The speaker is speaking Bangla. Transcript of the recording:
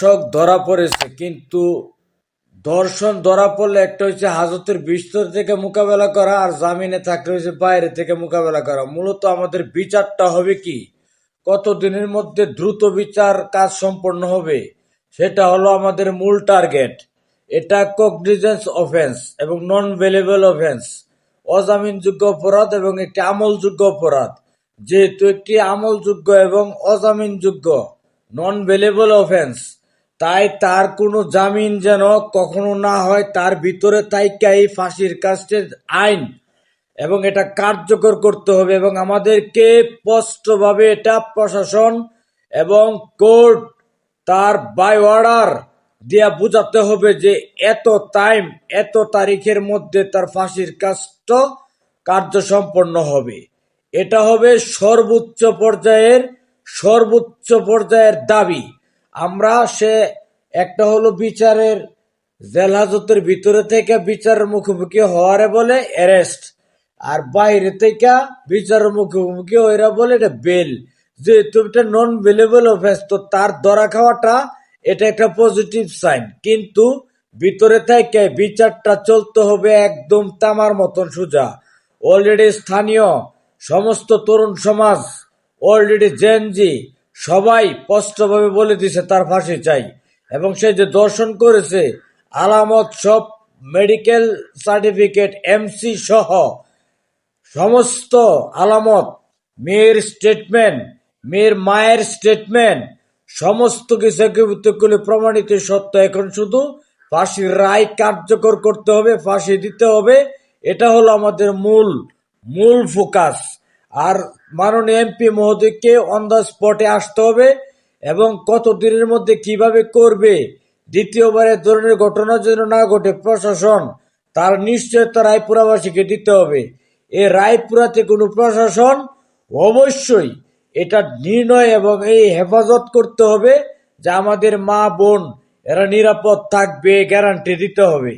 দর্শক ধরা পড়েছে, কিন্তু ধর্ষণ ধরা পড়লে একটা হচ্ছে হাজতের ভিতর থেকে মোকাবেলা করা, আর জামিনে থাকলে হচ্ছে বাইরে থেকে মোকাবেলা করা। মূলত আমাদের বিচারটা হবে কি, কতদিনের মধ্যে দ্রুত বিচার কাজ সম্পন্ন হবে, সেটা হলো আমাদের মূল টার্গেট। এটা কগনিজেন্স অফেন্স এবং নন ভেলেবল অফেন্স, অজামিনযোগ্য অপরাধ এবং একটি আমলযোগ্য অপরাধ। যেহেতু একটি আমলযোগ্য এবং অজামিনযোগ্য নন ভেলেবল অফেন্স, তাই তার কোনো জামিন যেন কখনো না হয়, তার ভিতরে তাইকাই ফাঁসির কাস্টের আইন এবং এটা কার্যকর করতে হবে। এবং আমাদেরকে স্পষ্টভাবে এটা প্রশাসন এবং কোর্ট তার বাই অর্ডার দিয়া বুঝাতে হবে যে এত টাইম, এত তারিখের মধ্যে তার ফাঁসির কাষ্ট কার্য সম্পন্ন হবে। এটা হবে সর্বোচ্চ পর্যায়ের দাবি। আমরা একটা হলো বিচারের জেল হাজতের ভিতরে থেকে বিচারের মুখোমুখি হওয়ারে বলে অ্যারেস্ট, আর বাইরে থেকে বিচারের মুখোমুখি হইরা বলে এটা বেল। যেহেতু এটা নন বেলেবল অফেন্স, তো তার ধরা খাওয়াটা এটা একটা পজিটিভ সাইন। কিন্তু ভিতরে থেকে বিচারটা চলতে হবে একদম তামার মতন সোজা। অলরেডি স্থানীয় সমস্ত তরুণ সমাজ, অলরেডি জেনজি সবাই স্পষ্টভাবে বলে দিছে তার ফাঁসি চাই। এবং সে যে দর্শন করেছে, আলামত সব, মেডিকেল সার্টিফিকেট, এমসি সহ সমস্ত আলামত, মেয়ের স্টেটমেন্ট, মেয়ের মায়ের স্টেটমেন্ট, সমস্ত কিছু একত্রে প্রমাণিত সত্য। এখন শুধু ফাঁসির রায় কার্যকর করতে হবে, ফাঁসি দিতে হবে। এটা হলো আমাদের মূল ফোকাস। আর মাননীয় এমপি মহোদয়কে অন দ্য স্পটে আসতে হবে এবং কত দিনের মধ্যে কিভাবে করবে, দ্বিতীয়বারের ধরনের ঘটনা যেন না ঘটে, প্রশাসন তার নিশ্চয়তা রায়পুরাবাসীকে দিতে হবে। এই রায়পুরাতে কোনো প্রশাসন অবশ্যই এটা নির্ণয় এবং এই হেফাজত করতে হবে যে আমাদের মা বোন এরা নিরাপদ থাকবে, গ্যারান্টি দিতে হবে।